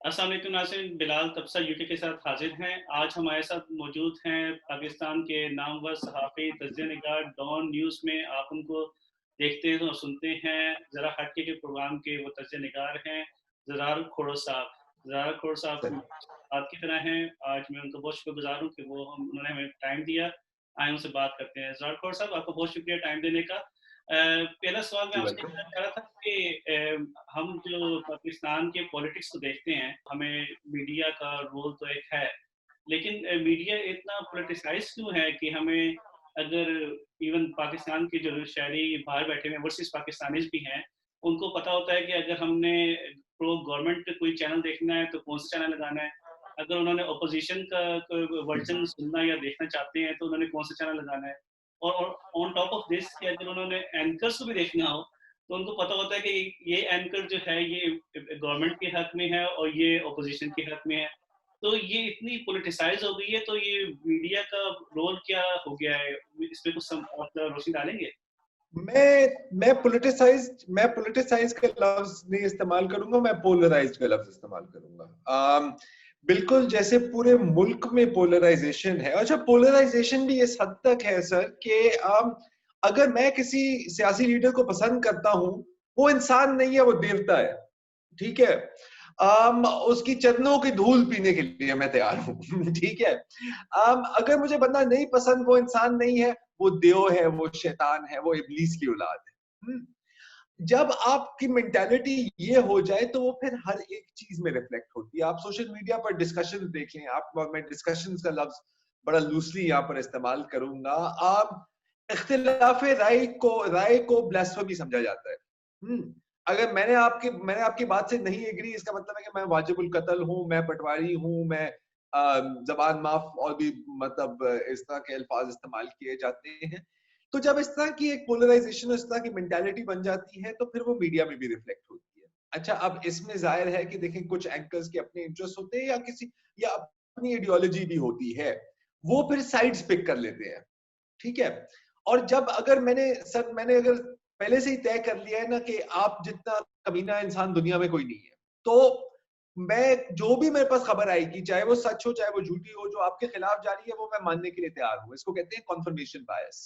अस्सलाम वालेकुम नाज़रीन, बिलाल तबसर यूके के साथ हाजिर हैं। आज हमारे साथ मौजूद हैं पाकिस्तान के नामवर सहाफ़ी, तज्ज़िया-निगार डॉन न्यूज़ में आप उनको देखते हैं और सुनते हैं। ज़रा हटके के प्रोग्राम के वो तज्ज़िया-निगार हैं, ज़रार खोड़ो साहब। ज़रार खोड़ो साहब बात की तरह हैं। आज मैं उनका बहुत शुक्रगुज़ार हूँ कि उन्होंने हमें टाइम दिया। आइए उनसे बात करते हैं। ज़रार खोड़ो साहब, आपका बहुत शुक्रिया टाइम देने का। पहला सवाल मैं जी, आपसे वेलकम। करना चाह रहा था कि हम जो पाकिस्तान के पॉलिटिक्स को देखते हैं, हमें मीडिया का रोल तो एक है, लेकिन मीडिया इतना पॉलिटिसाइज़ क्यों है कि हमें अगर इवन पाकिस्तान के जो शहरी बाहर बैठे हुए हैं, ओवरसीज़ पाकिस्तानीज़ भी हैं, उनको पता होता है कि अगर हमने प्रो गवर्नमेंट कोई चैनल देखना है, तो कौन-सा चैनल लगाना है। अगर उन्होंने ऑपोज़िशन का कोई वर्ज़न सुनना या देखना चाहते हैं, तो उन्होंने कौन-सा चैनल लगाना है। और ऑन टॉप ऑफ दिस कि अगर उन्होंने एंकर्स को भी देखना हो, तो उनको पता होता है कि ये एंकर जो है ये गवर्नमेंट के हक में है और ये ऑपोजिशन के हक में है। तो ये इतनी पॉलिटिसाइज़ हो गई है, तो ये मीडिया का रोल क्या हो गया है? इसमें कुछ आप ज़रा रोशनी डालेंगे? मैं पॉलिटिसाइज़ का लफ्ज़ नहीं इस्तेमाल करूँगा, मैं पोलराइज़्ड का लफ्ज़ इस्तेमाल करूँगा। बिल्कुल जैसे पूरे मुल्क में पोलराइज़ेशन है। अच्छा, पोलराइज़ेशन भी इस हद तक है सर कि अगर मैं किसी सियासी लीडर को पसंद करता हूँ, वो इंसान नहीं है, वो देवता है। ठीक है? उसकी चरणों की धूल पीने के लिए मैं तैयार हूँ। ठीक है? अगर मुझे बंदा नहीं पसंद, वो इंसान नहीं है, वो देव है, वो शैतान है, वो इब्लीस की औलाद है। हुँ? जब आपकी मेंटालिटी ये हो जाए तो वो फिर हर एक चीज में रिफ्लेक्ट होती है। आप सोशल मीडिया पर डिस्कशन देख लें, आप मैं डिस्कशंस का लफ्ज बड़ा लूजली यहाँ पर इस्तेमाल करूंगा। आप इख्तिलाफ राय को ब्लास्फेमी समझा जाता है। अगर मैंने आपकी बात से नहीं एग्री, इसका मतलब है कि मैं वाजिबुल कत्ल हूँ, मैं पटवारी हूँ, मैं जबान माफ और भी मतलब इस तरह के अल्फाज इस्तेमाल किए जाते हैं। तो जब इस तरह की एक पोलराइजेशन, इस तरह की मेंटालिटी बन जाती है, तो फिर वो मीडिया में भी रिफ्लेक्ट होती है। अच्छा, अब इसमें जाहिर है कि देखें, कुछ एंकर्स के अपने इंटरेस्ट होते हैं या अपनी आइडियोलॉजी भी होती है, वो फिर साइड्स पिक कर लेते हैं। ठीक है? और जब अगर मैंने अगर पहले से ही तय कर लिया है ना कि आप जितना कमीना इंसान दुनिया में कोई नहीं है, तो मैं जो भी मेरे पास खबर आएगी, चाहे वो सच हो चाहे वो झूठी हो, जो आपके खिलाफ जा रही है, वो मैं मानने के लिए तैयार हूँ। इसको कहते हैं confirmation bias.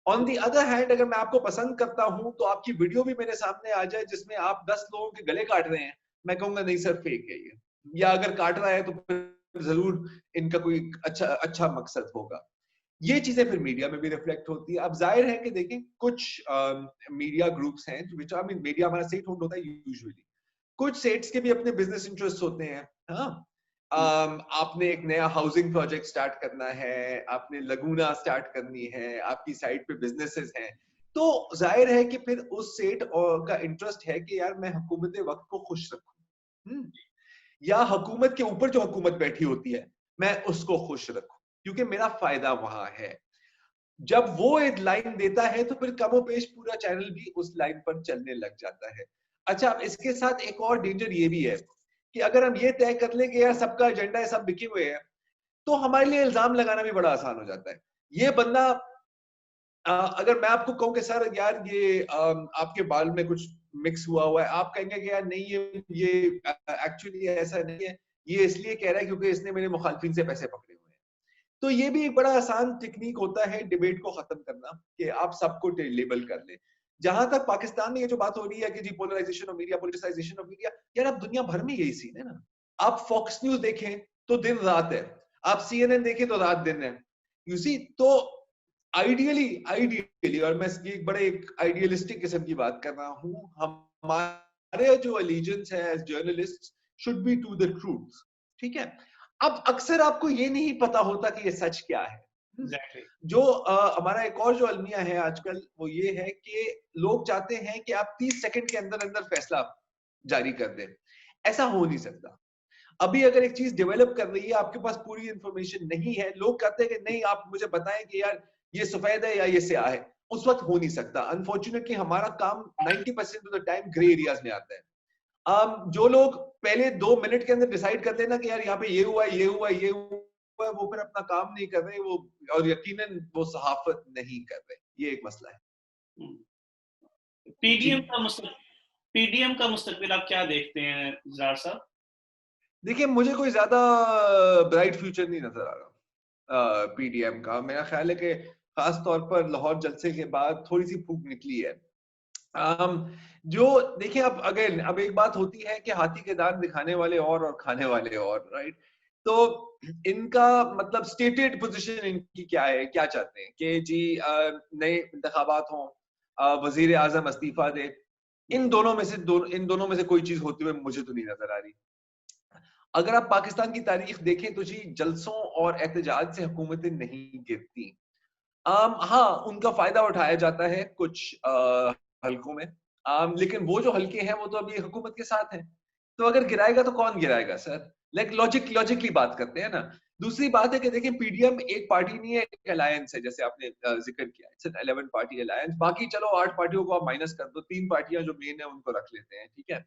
On the other hand, अगर मैं आपको पसंद करता हूं तो आपकी वीडियो भी मेरे सामने आ जाए जिसमें आप 10 लोगों के गले काट रहे हैं, मैं कहूंगा नहीं सर, फेक है ये। या अगर काट रहा है तो फिर जरूर इनका कोई अच्छा अच्छा मकसद होगा। ये चीजें फिर मीडिया में भी रिफ्लेक्ट होती है। अब जाहिर है कि देखें, कुछ मीडिया ग्रुप्स हैं, विच आई मीन, मीडिया हमारा स्टेट होल्ड होता है यूजुअली। कुछ स्टेट्स के भी अपने बिजनेस इंटरेस्ट होते हैं। हाँ, आपने एक नया हाउसिंग प्रोजेक्ट स्टार्ट करना है, आपने लगूना स्टार्ट करनी है, आपकी साइट पे बिजनेसेस हैं, तो जाहिर है कि फिर उस स्टेट का इंटरेस्ट है कि यार मैं हुकूमत वक्त को खुश रखूं। या हुकूमत के ऊपर जो हुकूमत बैठी होती है, मैं उसको खुश रखूं, क्योंकि मेरा फायदा वहां है। जब वो एक लाइन देता है तो फिर कमोपेश पूरा चैनल भी उस लाइन पर चलने लग जाता है। अच्छा, अब इसके साथ एक और डेंजर ये भी है कि अगर हम ये तय कर लें कि यार सबका एजेंडा है, सब बिके हुए हैं, तो हमारे लिए इल्जाम लगाना भी बड़ा आसान हो जाता है। ये बंदा, अगर मैं आपको कहूं कि सर यार ये आपके बाल में कुछ मिक्स हुआ हुआ है, आप कहेंगे कि यार नहीं, ये एक्चुअली ऐसा नहीं है, ये इसलिए कह रहा है क्योंकि इसने मेरे मुखालफिन से पैसे पकड़े हुए हैं। तो ये भी एक बड़ा आसान टेक्निक होता है डिबेट को खत्म करना, कि आप सबको लेबल कर लें। जहां तक पाकिस्तान में ये जो बात हो रही है कि जी polarization of media, politicization of media, यार अब दुनिया भर में यही सीन है ना। आप फॉक्स न्यूज देखें तो दिन रात है, आप सीएनएन देखें तो रात दिन है। यू सी, तो आइडियली आइडियली और मैं एक बड़े एक आइडियलिस्टिक किस्म की बात कर रहा हूँ, हमारे जो एलिजेंस है as journalist should be to the truth. ठीक है? अब अक्सर आपको ये नहीं पता होता कि ये सच क्या है। एग्ज़ैक्टली। जो हमारा एक और जो अलमिया है आजकल, वो ये है कि लोग चाहते हैं कि आप 30 सेकंड के अंदर अंदर फैसला जारी कर दें। ऐसा हो नहीं सकता। अभी अगर एक चीज डेवलप कर रही है, आपके पास पूरी इंफॉर्मेशन नहीं है, लोग कहते हैं कि नहीं आप मुझे बताएं कि यार ये सफेद है या ये स्याह है, उस वक्त हो नहीं सकता। अनफॉर्चुनेटली हमारा काम 90% of the time grey areas में आता है। जो लोग पहले 2 मिनट के अंदर डिसाइड कर लेना कि यार यहाँ पे ये हुआ है, ये हुआ है, ये हुआ है, वो फिर अपना काम नहीं कर रहे, वो और यकीनन वो सहाफत नहीं कर रहे। ये एक मसला है। हुँ। जी। पीडीएम का मुस्तकबिल आप क्या देखते हैं ज़रार साहब? देखिए मुझे कोई ज्यादा ब्राइट फ्यूचर नहीं नजर आ रहा पीडीएम का। मेरा ख्याल है कि खास तौर पर लाहौर जलसे के बाद थोड़ी सी फूक निकली है। अम, जो देखिए, अब अगेन अब एक बात होती है कि हाथी के दांत दिखाने वाले और खाने वाले और, राइट? तो इनका मतलब स्टेटेड पोजीशन इनकी क्या है, क्या चाहते हैं कि जी नए इंतखाबात हों, वजीर आजम इस्तीफा दे। इन दोनों में से कोई चीज होती हुए मुझे तो नहीं नजर आ रही। अगर आप पाकिस्तान की तारीख देखें तो जी जलसों और एहतजाज से हुकूमतें नहीं गिरती। हाँ, उनका फायदा उठाया जाता है कुछ हलकों में। लेकिन वो जो हल्के हैं वो तो अभी हुकूमत के साथ हैं। तो अगर गिराएगा तो कौन गिराएगा सर? लाइक लॉजिकली बात करते हैं ना। दूसरी बात है कि देखिए पीडीएम एक पार्टी नहीं है, एक अलायंस है, जैसे आपने जिक्र किया। It's an 11 party alliance. बाकी चलो 8 पार्टियों को आप माइनस कर दो, 3 पार्टियां जो मेन है उनको रख लेते हैं, ठीक है?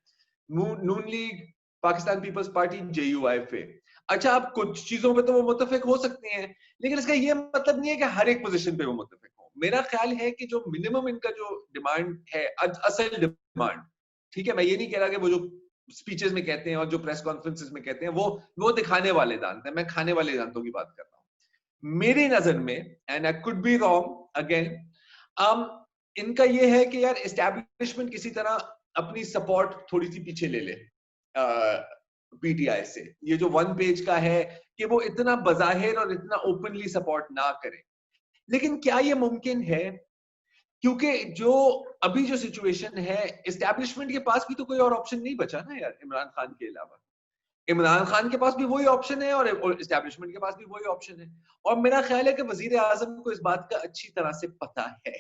नून लीग, पाकिस्तान पीपल्स पार्टी, जेयूआईफए। अच्छा, आप कुछ चीजों पे तो वो मुत्तफिक हो सकते हैं, लेकिन इसका ये मतलब नहीं है कि हर एक पोजीशन पे वो मुत्तफिक हो। मेरा ख्याल है कि जो मिनिमम इनका जो डिमांड है, असल डिमांड, ठीक है, मैं ये नहीं कह रहा कि वो जो स्पीचेस में कहते हैं और जो प्रेस कॉन्फ्रेंसेस में कहते हैं वो दिखाने वाले दांत है। मैं खाने वाले दांतों की बात कर रहा हूँ मेरी नजर में। And I could be wrong again. um, इनका ये है कि यार एस्टैब्लिशमेंट किसी तरह अपनी सपोर्ट थोड़ी सी पीछे ले ले पीटीआई से। ये जो वन पेज का है कि वो इतना बजाहिर और इतना ओपनली सपोर्ट ना करे। लेकिन क्या ये मुमकिन है? क्योंकि जो अभी जो सिचुएशन है, एस्टैब्लिशमेंट के पास भी तो कोई और ऑप्शन नहीं बचा ना यार, इमरान खान के अलावा। इमरान खान के पास भी वही ऑप्शन है और एस्टैब्लिशमेंट के पास भी वही ऑप्शन है। और मेरा ख्याल है कि वजीर आजम को इस बात का अच्छी तरह से पता है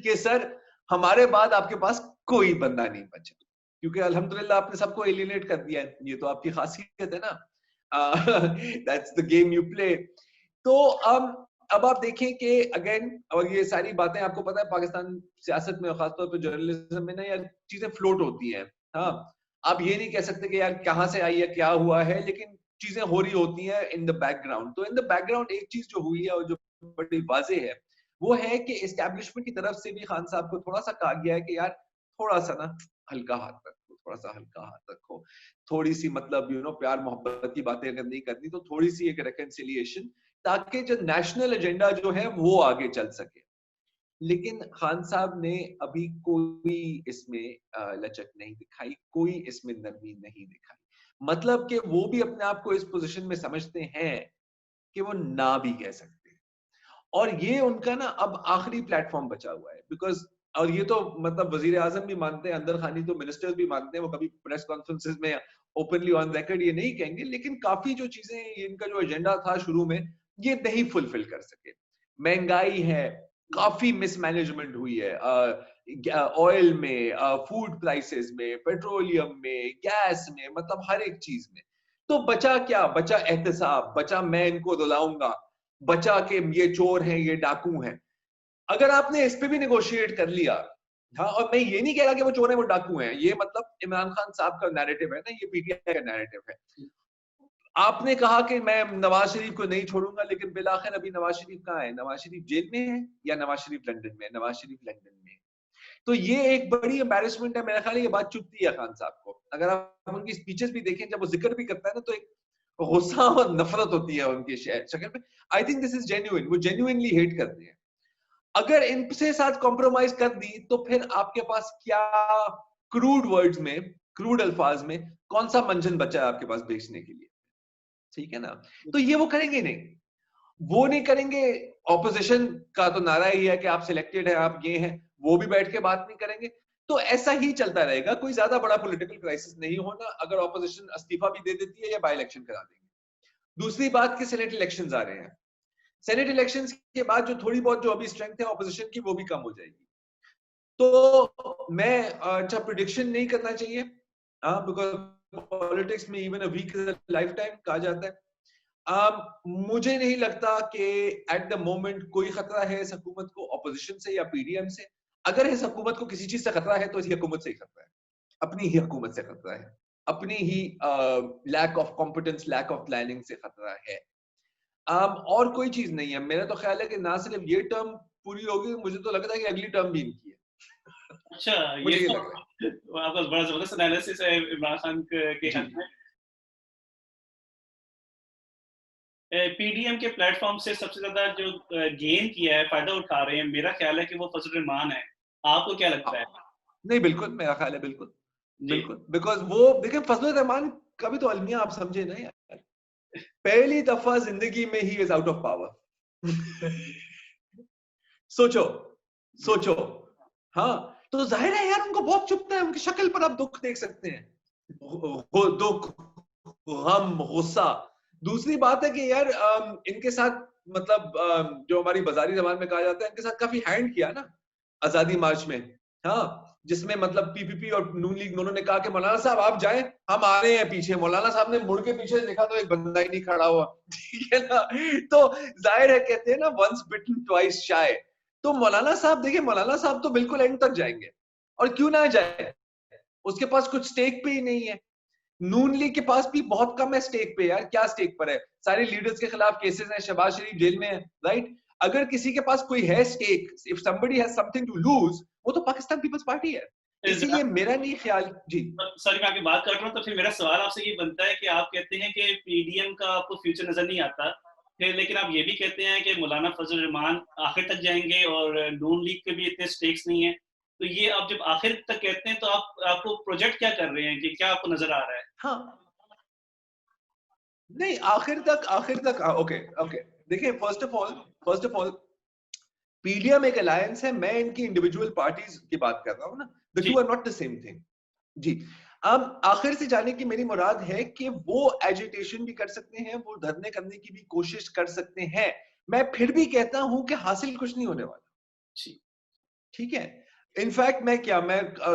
कि सर हमारे बाद आपके पास कोई बंदा नहीं बचा, क्योंकि अल्हम्दुलिल्लाह आपने सबको एलिनेट कर दिया है। ये तो आपकी खासियत है ना। That's the game you play. तो अब आप देखें कि अगेन, और ये सारी बातें आपको पता है पाकिस्तान सियासत में और खासतौर पर जर्नलिज्म में ना यार, चीजें फ्लोट होती हैं। हाँ, आप ये नहीं कह सकते कि यार कहाँ से आई है, क्या हुआ है, लेकिन चीजें हो रही होती हैं इन द बैकग्राउंड। तो इन द बैकग्राउंड एक चीज जो हुई है और जो बड़ी वाजे है, वो है कि एस्टैब्लिशमेंट की तरफ से भी खान साहब को थोड़ा सा कहा गया है कि यार थोड़ा सा ना हल्का हाथ रखो, थोड़ा सा हल्का हाथ रखो। थोड़ी सी मतलब प्यार मोहब्बत की बातें अगर नहीं करनी तो थोड़ी सी एक रेकन्सिलिएशन, ताकि जो नेशनल एजेंडा जो है वो आगे चल सके। लेकिन खान साहब ने अभी कोई इसमें लचक नहीं दिखाई, कोई इसमें नरमी नहीं दिखाई। मतलब कि वो भी अपने आप को इस पोजीशन में समझते हैं कि वो ना भी कह सकते। और ये उनका ना अब आखिरी प्लेटफॉर्म बचा हुआ है, बिकॉज और ये तो मतलब वजीर आजम भी मानते हैं, अंदर खानी तो मिनिस्टर्स भी मानते हैं। वो कभी प्रेस कॉन्फ्रेंसेस में ओपनली ऑन रिकॉर्ड ये नहीं कहेंगे, लेकिन काफी जो चीजें, इनका जो एजेंडा था शुरू में, ये नहीं फुलफिल कर सके। महंगाई है, काफी मिसमैनेजमेंट हुई है ऑयल में, फूड प्राइसेस में, पेट्रोलियम में, गैस में, मतलब हर एक चीज में। तो बचा क्या? बचा एहतसाब, बचा मैं इनको रुलाऊंगा, बचा के ये चोर हैं, ये डाकू हैं। अगर आपने इस पे भी नेगोशिएट कर लिया, हाँ, और मैं ये नहीं कह रहा कि वो चोर हैं वो डाकू हैं, ये मतलब इमरान खान साहब का नैरेटिव है ना, ये पीटीआई का नैरेटिव है। आपने कहा कि मैं नवाज शरीफ को नहीं छोड़ूंगा, लेकिन बिल आखिर अभी नवाज शरीफ कहाँ है? नवाज शरीफ जेल में है या नवाज शरीफ लंदन में है? नवाज शरीफ लंदन में है। तो ये एक बड़ी एम्बैरेसमेंट है। मेरा ख्याल है ये बात चुभती है खान साहब को। अगर आप उनकी स्पीचेस भी देखें, जब वो जिक्र भी करता है ना, तो एक गुस्सा और नफरत होती है उनकी शक्ल पे। I think this is genuine, वो जेन्युइनली हेट करते हैं। अगर इनसे साथ कॉम्प्रोमाइज कर दी तो फिर आपके पास क्या, क्रूड वर्ड्स में, क्रूड अल्फाज में, कौन सा मंजन बचा है आपके पास बेचने के लिए? ठीक है ना? तो ये वो करेंगे नहीं, वो नहीं करेंगे। ऑपोजिशन का तो नारा ही है कि आप सिलेक्टेड है, आप ये हैं, वो भी बैठ के बात नहीं करेंगे। तो ऐसा ही चलता रहेगा, कोई ज्यादा बड़ा पॉलिटिकल क्राइसिस नहीं होना अगर ऑपोजिशन इस्तीफा भी दे देती है या बाय इलेक्शन करा देंगे। दूसरी बात कि सेनेट इलेक्शंस आ रहे हैं। सेनेट इलेक्शंस के बाद जो थोड़ी बहुत जो अभी स्ट्रेंथ है ऑपोजिशन की, वो भी कम हो जाएगी। तो मैं अच्छा प्रिडिक्शन नहीं करना चाहिए, हाँ, बिकॉज पॉलिटिक्स में even a week is a lifetime कहा जाता है। मुझे नहीं लगता कि एट द मोमेंट कोई खतरा है इस हुकूमत को ऑपोजिशन से या पीडीएम से। अगर इस हुकूमत को किसी चीज से खतरा है तो इस हुकूमत से ही खतरा है, अपनी ही हुकूमत से खतरा है, अपनी ही lack of competence, lack of planning से खतरा है। और कोई चीज नहीं है। मेरा तो ख्याल है कि ना सिर्फ ये टर्म पूरी होगी, मुझे तो लगता है कि अगली टर्म भी इनकी है। अच्छा, ये मुझे ये तो लग रहा है। आपका बड़ा जबरदस्त एनालिसिस है इमरान खान के हक में। पीडीएम के प्लेटफॉर्म से सबसे ज्यादा जो गेन किया है, फायदा उठा रहे हैं, मेरा ख्याल है कि वो फजल रहमान है। आपको क्या लगता है? नहीं बिल्कुल, मेरा ख्याल है बिल्कुल जी। बिल्कुल, बिकॉज वो देखिए फजल रहमान का भी तो अलमिया आप समझे ना यार, पहली दफा जिंदगी में he is out of power. सोचो जी। सोचो, हाँ, तो जाहिर है यार उनको बहुत चुभता है, उनकी शक्ल पर आप दुख देख सकते हैं, दुख, गम, गुस्सा। दूसरी बात है कि यार इनके साथ मतलब जो हमारी बाजारी जबान में कहा जाता है, इनके साथ काफी हैंड किया ना आजादी मार्च में, हाँ, जिसमें मतलब पीपीपी और नून लीग दोनों ने कहा कि मौलाना साहब आप जाएं, हम आ रहे हैं पीछे। मौलाना साहब ने मुड़ के पीछे देखा तो एक बंदा ही नहीं खड़ा हुआ। ठीक है ना, तो जाहिर है कहते हैं ना वंस बिटन ट्वाइस शाय। तो मौलाना साहब देखिए, मौलाना साहब तो बिल्कुल एंड तक जाएंगे, और क्यों ना जाए, उसके पास कुछ स्टेक पे ही नहीं है। नून लीग के पास भी बहुत कम है स्टेक पे यार, क्या स्टेक पर है, सारे लीडर्स के खिलाफ केसेस हैं, शहबाज शरीफ जेल में है, राइट। अगर किसी के पास कोई है stake, if somebody has something to lose, वो तो पाकिस्तान पीपल्स पार्टी है। इसीलिए मेरा नहीं ख्याल जी। सॉरी, मैं आपकी बात कर रहा हूँ, तो फिर मेरा सवाल आपसे ये बनता है कि आप कहते हैं कि पीडीएम का आपको फ्यूचर नजर नहीं आता, फिर लेकिन आप ये भी कहते हैं कि मौलाना फजल रहमान आखिर तक जाएंगे और नून लीग के भी इतने स्टेक्स नहीं है। तो ये आप जब आखिर तक कहते हैं तो आपको प्रोजेक्ट क्या कर रहे हैं, कि क्या आपको नजर आ रहा है? हाँ, नहीं आखिर तक ओके ओके, देखिए फर्स्ट ऑफ ऑल पीडीएम एक अलायंस है, मैं इनकी इंडिविजुअल पार्टीज की बात कर रहा हूँ ना, द जी। Two are not the same thing. जी, अब आखिर से जाने की मेरी मुराद है कि वो एजिटेशन भी कर सकते हैं, वो धरने करने की भी कोशिश कर सकते हैं, मैं फिर भी कहता हूं कि हासिल कुछ नहीं होने वाला। जी। ठीक है, इनफैक्ट मैं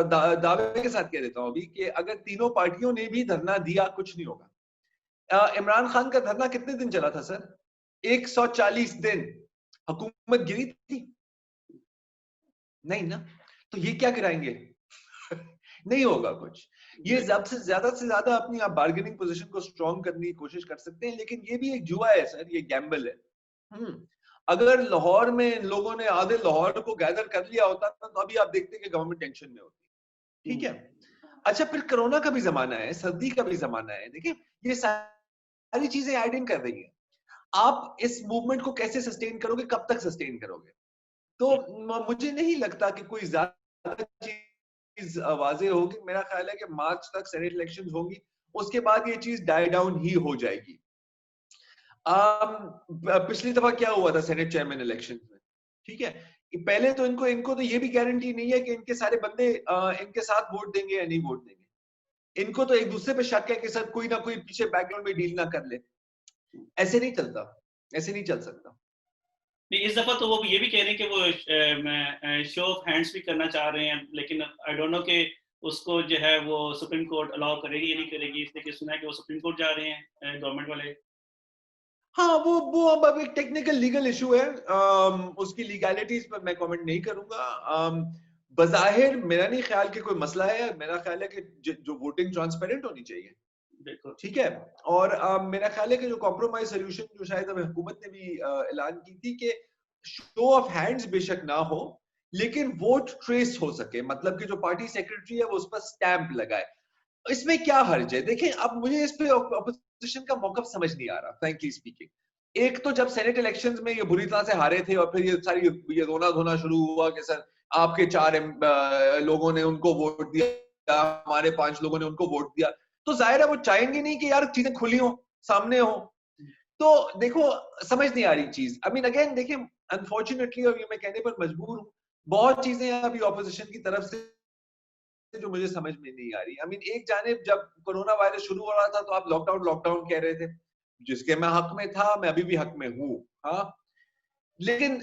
दावे के साथ कह देता हूं अभी कि अगर तीनों पार्टियों ने भी धरना दिया कुछ नहीं होगा। इमरान खान का धरना कितने दिन चला था सर? 140 दिन। हुकूमत गिरी थी? नहीं ना, तो ये क्या गिराएंगे? नहीं होगा कुछ। ये सबसे से ज्यादा अपनी आप बार्गेनिंग पोजीशन को स्ट्रॉन्ग करने की कोशिश कर सकते हैं, लेकिन ये भी एक जुआ है सर, ये गैम्बल है। अगर लाहौर में इन लोगों ने आधे लाहौर को गैदर कर लिया होता तो अभी आप देखते कि गवर्नमेंट टेंशन में होती। ठीक है, अच्छा फिर कोरोना का भी जमाना है, सर्दी का भी जमाना है, देखिए ये सारी चीजें ऐड इन कर रही है। आप इस मूवमेंट को कैसे सस्टेन करोगे, कब तक सस्टेन करोगे? तो मुझे नहीं लगता कि कोई ज्यादा चीज वाजे होगी। मेरा ख्याल है कि मार्च तक सेनेट इलेक्शंस होंगी, उसके बाद ये चीज डाई डाउन ही हो जाएगी। पिछली दफा क्या हुआ था सेनेट चेयरमैन इलेक्शन में? ठीक है, पहले तो इनको इनको तो ये भी गारंटी नहीं है कि इनके सारे बंदे इनके साथ वोट देंगे या नहीं वोट देंगे। इनको तो एक दूसरे पे शक है कि सर कोई ना कोई पीछे बैकग्राउंड में डील ना कर ले। ऐसे नहीं चलता, ऐसे नहीं चल सकता। नहीं, इस दफा तो वो ये भी कह रहे हैं कि वो शो ऑफ हैंड्स भी करना चाह रहे हैं, लेकिन आई डोंट नो कि उसको जो है वो सुप्रीम कोर्ट अलाउ करेगी या नहीं करेगी, इसलिए कि सुना है कि वो सुप्रीम कोर्ट जा रहे हैं गवर्नमेंट वाले। हाँ, वो अब एक टेक्निकल लीगल इशू है, उसकी लीगैलिटीज पर मैं कमेंट नहीं करूंगा। बज़ाहिर मेरा नहीं ख्याल कि कोई मसला है, मेरा ख्याल है कि जो वोटिंग ट्रांसपेरेंट होनी चाहिए। बिल्कुल। ठीक है, और मेरा ख्याल है कि जो कॉम्प्रोमाइज सोल्यूशन जो शायद अब हुकूमत ने भी ऐलान की थी कि शो ऑफ हैंड्स बेशक ना हो, लेकिन वोट ट्रेस हो सके, मतलब कि जो पार्टी सेक्रेटरी है वो उस पर स्टैंप लगाए। इसमें क्या हर्ज है? देखें, अब मुझे इस पे ऑपोजिशन का मौकफ समझ नहीं आ रहा फ्रैंकली स्पीकिंग। एक तो जब सेनेट इलेक्शंस में ये बुरी तरह से हारे थे और फिर ये रोना धोना शुरू हुआ कि सर आपके 4 लोगों ने उनको वोट दिया, हमारे 5 लोगों ने उनको वोट दिया, तो जाहिर है वो चाहेंगे नहीं कि यार चीजें खुली हो, सामने हो। तो देखो, समझ नहीं आ रही चीज। आई मीन अगेन देखिए, अनफॉर्चुनेटली, और ये मैं कहने पर मजबूर हूँ, बहुत चीजें अभी ऑपोजिशन की तरफ से जो मुझे समझ में नहीं आ रही। आई मीन एक जानिब जब कोरोना वायरस शुरू हो रहा था तो आप लॉकडाउन लॉकडाउन कह रहे थे, जिसके मैं हक में था, मैं अभी भी हक में हूँ, हाँ, लेकिन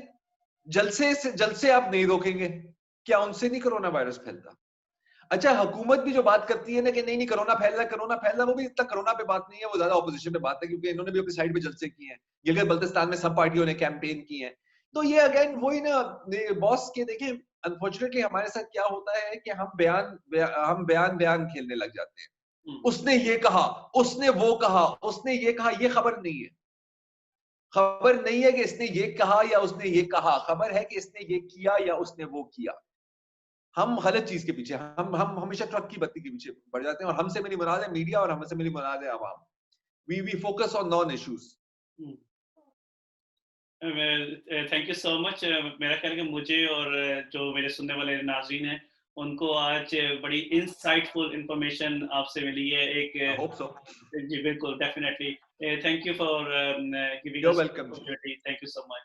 जलसे आप नहीं रोकेंगे, क्या उनसे नहीं कोरोना वायरस फैलता? अच्छा, हुकूमत भी जो बात करती है ना कि नहीं नहीं कोरोना फैल रहा है, कोरोना फैल रहा है, वो भी इतना कोरोना पे बात नहीं है, वो ज्यादा ऑपोजिशन पे बात है, क्योंकि इन्होंने भी अपनी साइड पे जलसे किए हैं। गिलगित बल्तिस्तान में सब पार्टियों ने कैंपेन की है। तो ये अगेन वही ना, बॉस के देखें, अनफॉर्चुनेटली हमारे साथ क्या होता है कि हम बयान बयान खेलने लग जाते हैं। उसने ये कहा, उसने वो कहा, उसने ये कहा, ये खबर नहीं है। खबर नहीं है कि इसने ये कहा या उसने ये कहा, खबर है कि इसने ये किया या उसने वो किया। हम गलत चीज के पीछे, हम हमेशा ट्रक की बत्ती के पीछे पड़ जाते हैं, और हमसे मेरी मुराद है मीडिया और हमसे मेरी मुराद है आवाम। We focus on non issues. Thank you so much. मेरा ख्याल है कि मुझे और जो मेरे सुनने वाले नाज़रीन हैं, उनको आज बड़ी इंसाइटफुल इन्फॉर्मेशन आपसे मिली है। I hope so. जी, बिल्कुल, definitely. Thank you for giving you are us welcome जी। Opportunity. Thank you so much.